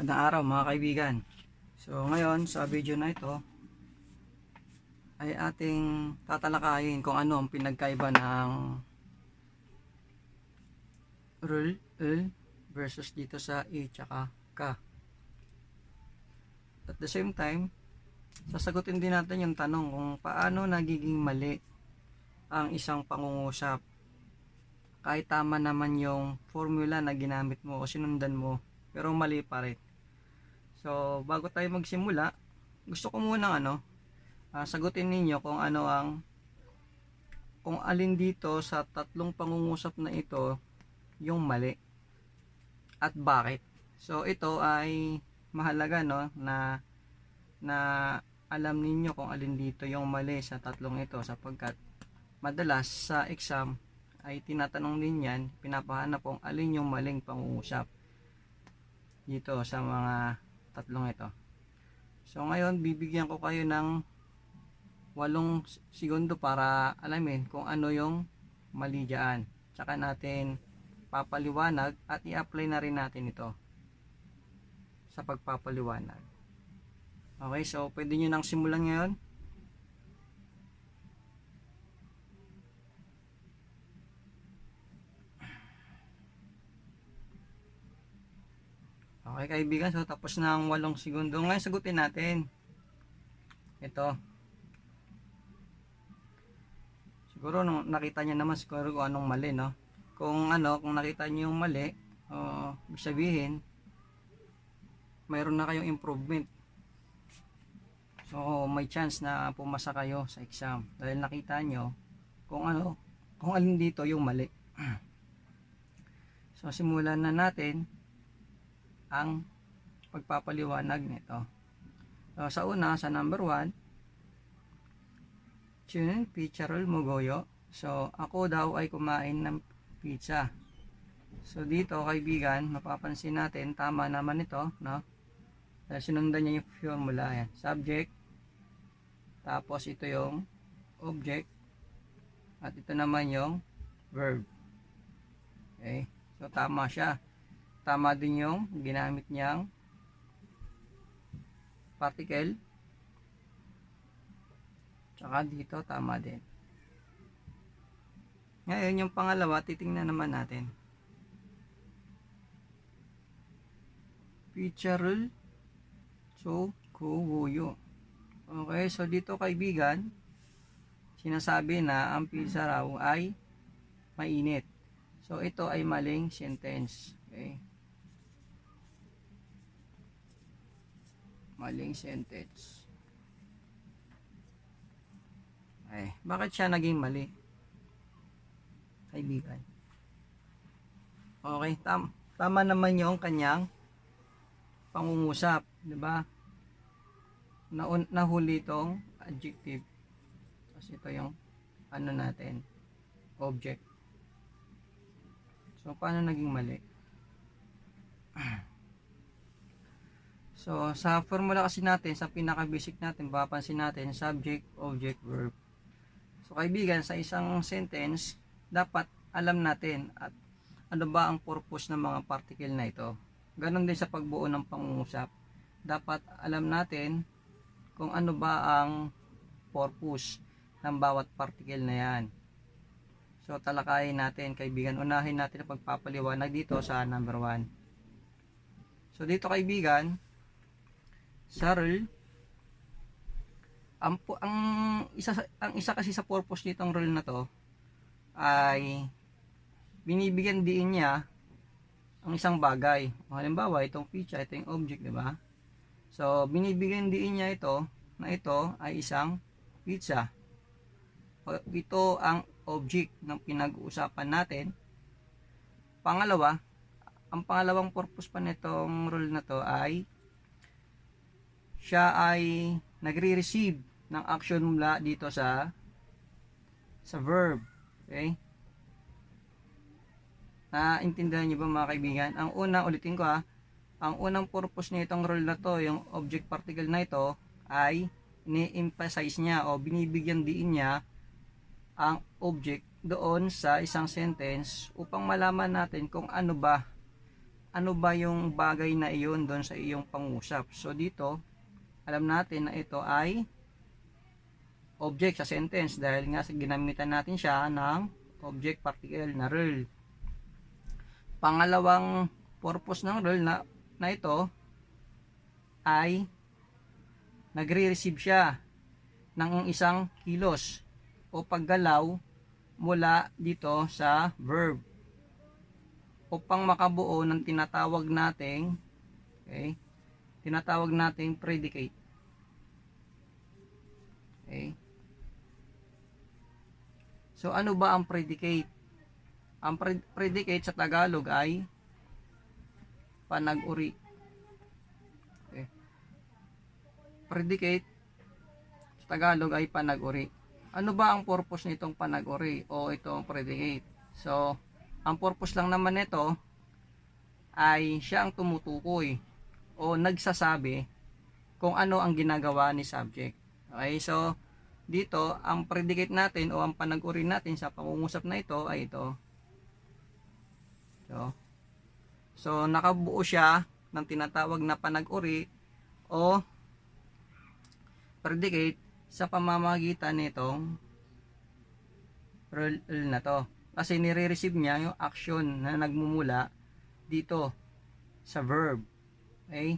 Magandang araw mga kaibigan. So ngayon sa video na ito ay ating tatalakayin kung ano ang pinagkaiba ng rule versus dito sa I tsaka K. At the same time, sasagutin din natin yung tanong kung paano nagiging mali ang isang pangungusap kahit tama naman yung formula na ginamit mo o sinundan mo, pero mali pa rin. So bago tayo magsimula, gusto ko munang sagutin ninyo kung kung alin dito sa tatlong pangungusap na ito yung mali at bakit. So ito ay mahalaga na alam ninyo kung alin dito yung mali sa tatlong ito, sapagkat madalas sa exam ay tinatanong din yan, pinapahanap kung alin yung maling pangungusap dito sa mga tatlong ito. So ngayon bibigyan ko kayo ng 8 segundo para alamin kung ano yung mali dyan. Tsaka natin papaliwanag at i-apply na rin natin ito sa pagpapaliwanag. Okay, so pwede nyo nang simulan ngayon. Okay kaibigan, so tapos na ang 8 segundo. Ngayon sagutin natin ito. Siguro nakita niyo naman siguro kung anong mali, no? Kung nakita niyo yung mali, ibig sabihin mayroon na kayong improvement. So may chance na pumasa kayo sa exam dahil nakita niyo kung alin dito yung mali. So simulan na natin ang pagpapaliwanag nito. So sa una, sa number 1, Chun Picharol Mogoyo. So ako daw ay kumain ng pizza. So dito kaibigan, mapapansin natin tama naman ito, no? Dahil sinundan niya yung formula yan. Subject, tapos ito yung object, at ito naman yung verb. Okay, so tama siya. Tama din yung ginamit niyang particle, tsaka dito tama din. Ngayon yung pangalawa, titingnan naman natin. Picharul so kuwuyo. Okay, so dito kaibigan, sinasabi na ang pizza raw ay mainit. So ito ay maling sentence. Okay, maling sentence. Ay, bakit siya naging mali kaibigan? Okay, tama naman yung kanyang pangungusap, di ba? Nahuli itong adjective. Kasi ito yung natin, object. So paano naging mali? So sa formula kasi natin, sa pinaka basic natin, papansin natin subject, object, verb. So kaibigan, sa isang sentence dapat alam natin at ano ba ang purpose ng mga particle na ito. Ganon din sa pagbuo ng pangungusap, dapat alam natin kung ano ba ang purpose ng bawat particle na yan. So talakayin natin kaibigan, unahin natin ang pagpapaliwanag dito sa number 1. So dito kaibigan, sa rule, ang isa kasi sa purpose nitong rule na to ay binibigyan din niya ang isang bagay. Halimbawa, itong pizza, ito yung object, di ba? So binibigyan din niya ito na ito ay isang pizza. Ito ang object ng pinag-uusapan natin. Pangalawa, ang pangalawang purpose pa nitong rule na to ay siya ay nagre-receive ng action mula dito sa verb. Okay? Naintindihan niyo ba mga kaibigan? Ang unang, ulitin ko ang unang purpose nitong rule na to, yung object particle na ito, ay ni-emphasize niya o binibigyan din niya ang object doon sa isang sentence upang malaman natin kung ano ba ano ba yung bagay na iyon doon sa iyong pangusap. So dito, alam natin na ito ay object sa sentence dahil nga ginamitan natin siya ng object particle na rule. Pangalawang purpose ng rule na ito ay nagre-receive siya ng isang kilos o paggalaw mula dito sa verb upang makabuo ng tinatawag nating predicate. Okay? So ano ba ang predicate? Ang predicate sa Tagalog ay panag-uri. Okay. Predicate sa Tagalog ay panag-uri. Ano ba ang purpose nitong panag-uri o itong predicate? So, ang purpose lang naman nito ay siya ang tumutukoy o nagsasabi kung ano ang ginagawa ni subject. Okay, so dito ang predicate natin o ang panag-uri natin sa pangungusap na ito ay ito. So nakabuo siya ng tinatawag na panag-uri o predicate sa pamamagitan nitong rule na to. Kasi nire-receive niya yung action na nagmumula dito sa verb. Okay?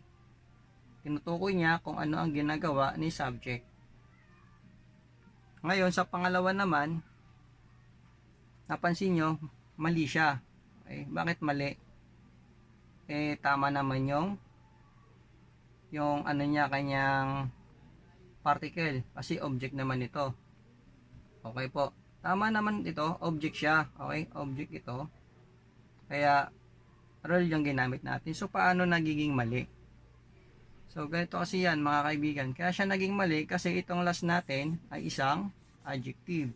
Tinutukoy niya kung ano ang ginagawa ni subject. Ngayon, sa pangalawa naman, napansin nyo, mali siya. Okay? Bakit mali? Tama naman yung ano niya, kanyang particle. Kasi object naman ito. Okay po. Tama naman ito, object siya. Okay? Object ito. Kaya, rule yung ginamit natin. So, paano nagiging mali? So, ganito kasi yan mga kaibigan. Kaya siya naging mali kasi itong last natin ay isang adjective.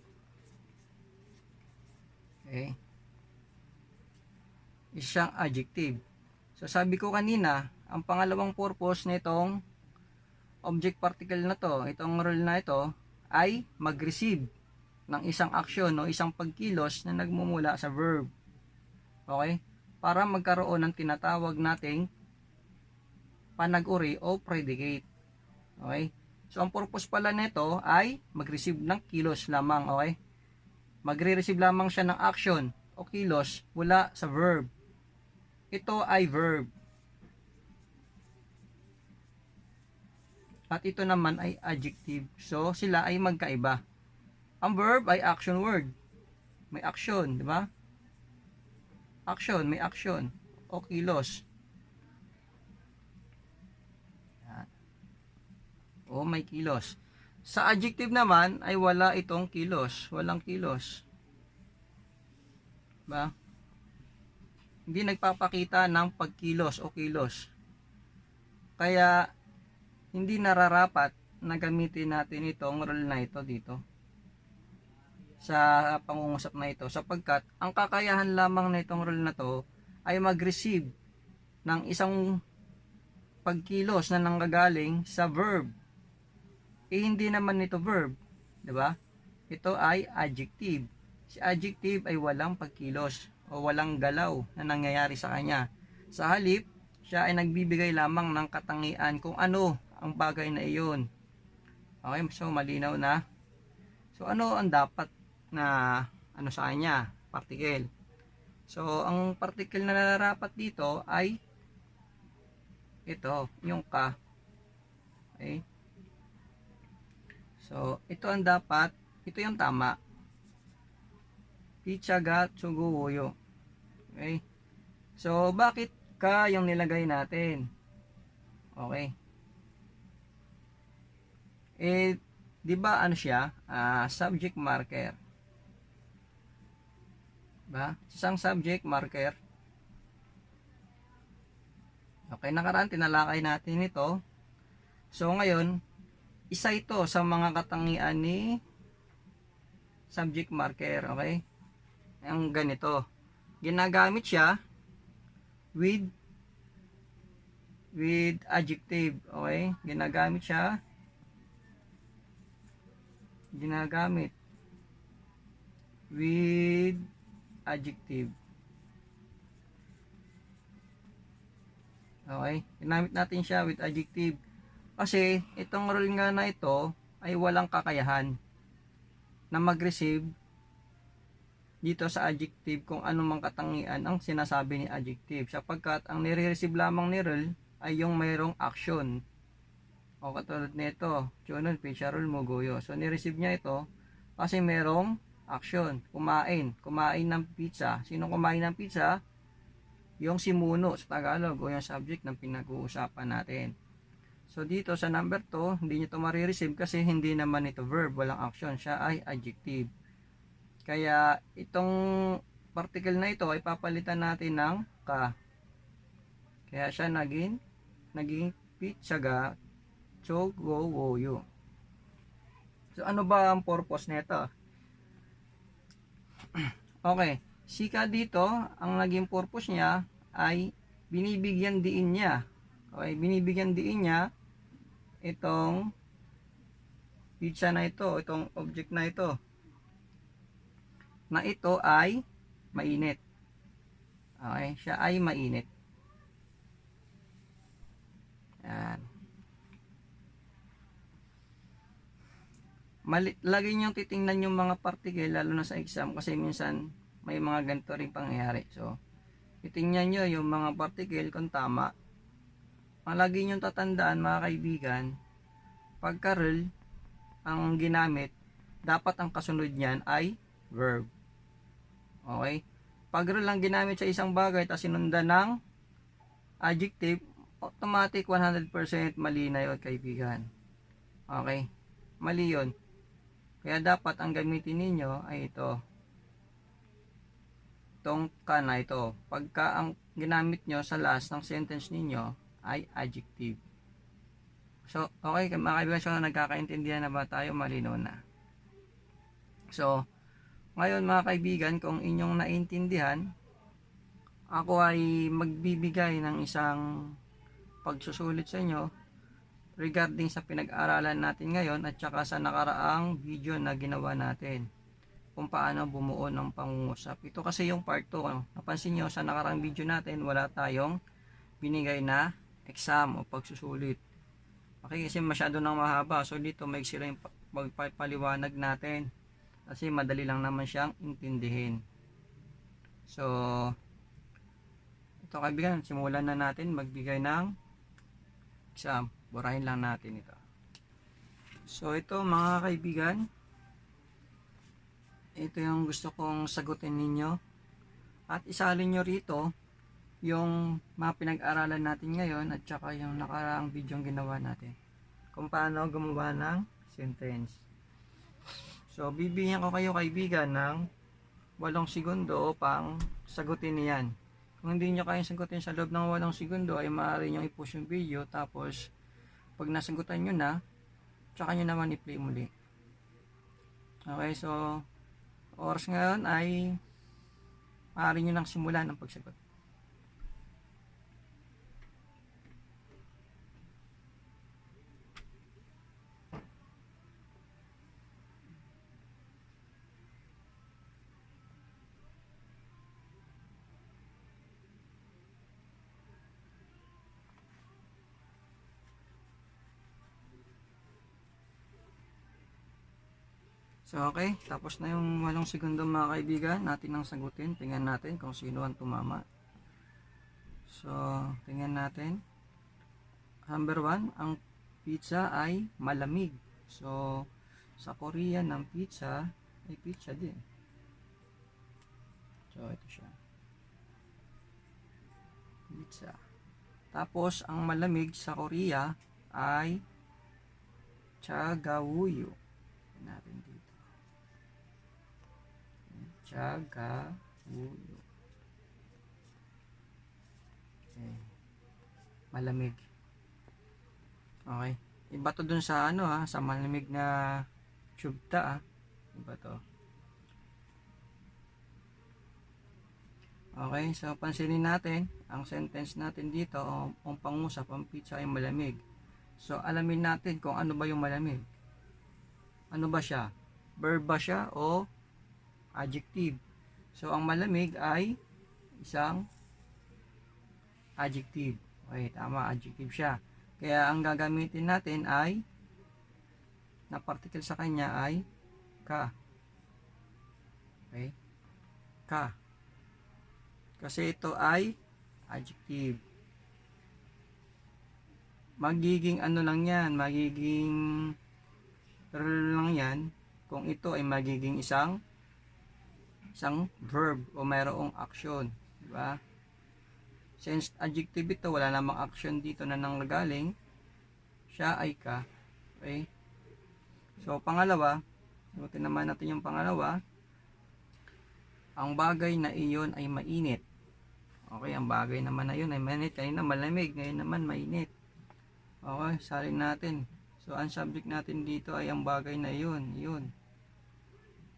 Okay? Isang adjective. So, sabi ko kanina, ang pangalawang purpose nitong object particle na to, itong rule na ito, ay mag-receive ng isang action o isang pagkilos na nagmumula sa verb. Okay? Para magkaroon ng tinatawag nating panag-uri o predicate. Okay? So, ang purpose pala nito ay mag-receive ng kilos lamang. Okay? Magre-receive lamang siya ng action o kilos mula sa verb. Ito ay verb. At ito naman ay adjective. So, sila ay magkaiba. Ang verb ay action word. May action, di ba? Action, may action. O kilos. Yan. O may kilos. Sa adjective naman ay wala itong kilos. Walang kilos. Ba? Hindi nagpapakita ng pagkilos o kilos. Kaya, hindi nararapat na gamitin natin itong rule na ito dito sa pangungusap na ito sapagkat ang kakayahan lamang na itong rule na to ay mag-receive ng isang pagkilos na nanggagaling sa verb. Hindi naman ito verb, 'di ba? Ito ay adjective. Si adjective ay walang pagkilos o walang galaw na nangyayari sa kanya. Sa halip, siya ay nagbibigay lamang ng katangian kung ano ang bagay na iyon. Okay, so malinaw na. So ano ang dapat na ano sa kanya? Particle. So ang particle na nararapat dito ay ito, yung ka. Okay? So ito ang dapat, ito yung tama. Pichaga tsuguyo. Okay? So bakit ka yung nilagay natin? Okay. Di ba ano siya? Subject marker. Ba? Isang subject marker. Okay, nakaraan tinalakay natin ito. So ngayon, isa ito sa mga katangian ni subject marker, okay? Ang ganito. Ginagamit siya with adjective, okay? Ginagamit with adjective. Okay? Ginamit natin siya with adjective. Kasi itong rule nga na ito ay walang kakayahan na mag-receive dito sa adjective kung anumang katangian ang sinasabi ni adjective, sapagkat ang nire-receive lamang ni rule ay yung mayroong action. O katulad nito, chunod, picharol mo, goyo. So ni-receive niya ito kasi mayroong action. Kumain ng pizza. Sino kumain ng pizza? Yung simuno sa Tagalog o yung subject ng pinag-uusapan natin. So dito sa number 2, hindi niyo ito marireceive kasi hindi naman ito verb, walang action. Siya ay adjective. Kaya itong particle na ito ay papalitan natin ng ka. Kaya siya naging pitsaga chogowoyo. So ano ba ang purpose nito? Okay, sika dito, ang naging purpose niya ay binibigyan diin niya. Okay, binibigyan diin niya itong pizza na ito, itong object na ito. Na ito ay mainit. Okay, siya ay mainit. Yan. Lagi niyong titingnan yung mga particle lalo na sa exam kasi minsan may mga ganito rin pangyayari. So, titingnan nyo yung mga particle kung tama. Ang lagi niyong tatandaan mga kaibigan, pagka rule ang ginamit, dapat ang kasunod niyan ay verb. Okay? Pag rule lang ginamit sa isang bagay tapos sinundan ng adjective, automatic 100% mali na yun, kaibigan. Okay? Mali yun. Kaya dapat ang gamitin ninyo ay ito. Itong ka na ito. Pagka ang ginamit nyo sa last ng sentence ninyo ay adjective. So, okay, mga kaibigan, so nagkakaintindihan na ba tayo? Malinaw na. So, ngayon mga kaibigan, kung inyong naintindihan, ako ay magbibigay ng isang pagsusulit sa inyo regarding sa pinag-aralan natin ngayon at saka sa nakaraang video na ginawa natin kung paano bumuo ng pangungusap. Ito kasi yung part 2. Napansin nyo sa nakaraang video natin, wala tayong binigay na exam o pagsusulit. Okay, kasi masyado nang mahaba. So dito may sila yung pagpaliwanag natin. Kasi madali lang naman siyang intindihin. So, ito kaibigan, simulan na natin magbigay ng exam. Burahin lang natin ito. So, ito mga kaibigan, ito yung gusto kong sagutin ninyo. At isalin nyo rito yung mga pinag-aralan natin ngayon at saka yung nakaraang video yung ginawa natin. Kung paano gumawa ng sentence. So, bibigyan ko kayo kaibigan ng 8 segundo upang sagutin niyan. Kung hindi nyo kayang sagutin sa loob ng 8 segundo, ay maaari nyo i-push yung video. Tapos, pag nasagutan nyo na, tsaka nyo naman i-play muli. Okay, so, oras ngayon ay maaari nyo nang simulan ang pagsagot. So, okay. Tapos na yung 8 segundo mga kaibigan. Natin ang sagutin. Tingnan natin kung sino ang tumama. So, tingnan natin. Number 1, ang pizza ay malamig. So, sa Korean ng pizza ay pizza din. So, ito siya. Pizza. Tapos, ang malamig sa Korea ay chagawuyo. Natin dito. Chagawuyo. Okay. Malamig. Okay. Iba to dun sa ano sa malamig na tubta Iba to. Okay, so pansinin natin ang sentence natin dito, ang pangusap, ang pizza ay malamig. So alamin natin kung ano ba yung malamig. Ano ba siya? Verb ba siya o adjective? So ang malamig ay isang adjective. Okay, tama, adjective siya. Kaya ang gagamitin natin ay na particle sa kanya ay ka. Okay? Ka. Kasi ito ay adjective. Magiging ano lang yan, magiging lang yan kung ito ay magiging isang verb o mayroong action, di ba? Since adjective ito, wala namang action dito na nanggagaling, siya ay ka. Okay? So, pangalawa, sagutin naman natin yung pangalawa. Ang bagay na iyon ay mainit. Okay, ang bagay naman na iyon ay mainit. Kanina malamig, ngayon naman mainit. Okay, salin natin. So, ang subject natin dito ay ang bagay na iyon. Yun.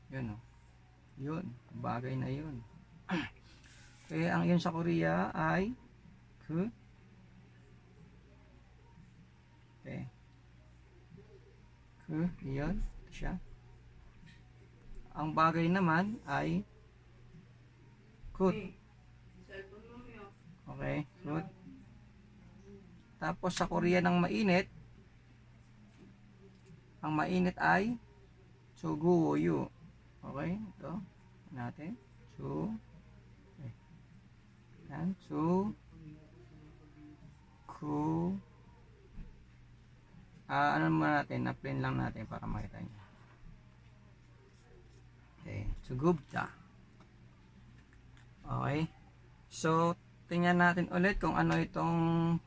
Yun, oh. Yun, bagay na iyon. Kaya ang iyon sa Korea ay ku. Okay. Ku, iyon. Siya. Ang bagay naman ay kut. Okay, kut. Tapos sa Korea ng mainit, ang mainit ay suguwoyu. Okay, ito natin. Okay. Yan, ano muna natin, na-plain lang natin para makita nyo. Okay, sugubta. Okay. So, tingnan natin ulit kung ano itong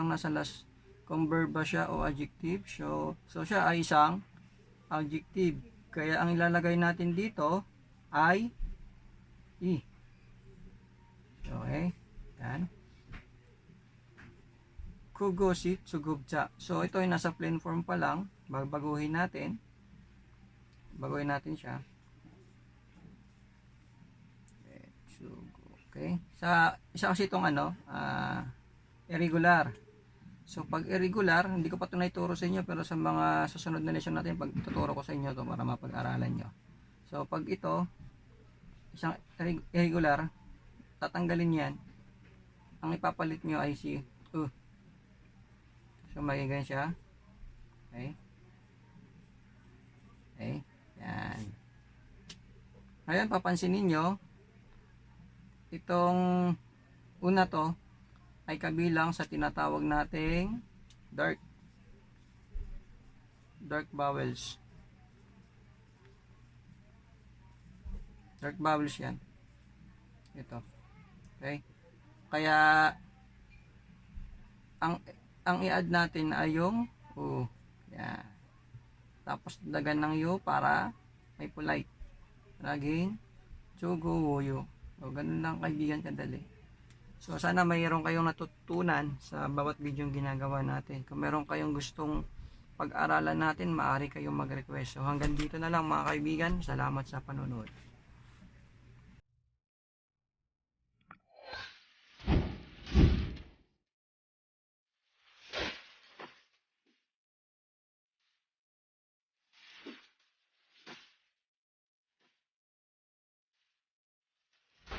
nasa last, kung verb ba siya o adjective. So siya ay isang adjective. Kaya ang ilalagay natin dito ay i. Okay. Yan. Kugosit sugubja. So ito ay nasa plain form pa lang. Baguhin natin. Baguhin natin siya. Okay. Sa isa kasi itong irregular. So pag irregular, hindi ko pa ito naituro sa inyo, pero sa mga susunod na lesson natin, pag tuturo ko sa inyo ito para mapag-aralan nyo. So pag ito, isang irregular, tatanggalin yan. Ang ipapalit nyo ay si So magiging siya. Okay. Okay. Yan. Ngayon, papansinin nyo, itong una to, ay kabilang sa tinatawag nating dark vowels. Dark vowels yan. Ito. Okay? Kaya ang i-add natin ay yung u. Yan. Tapos dagan ng u para may polite. Laging suguwoyo. O ganun lang kaibigan kadali. So sana mayroon kayong natutunan sa bawat video yung ginagawa natin. Kung meron kayong gustong pag-aralan natin, maaari kayong mag-request. So hanggang dito na lang mga kaibigan. Salamat sa panonood.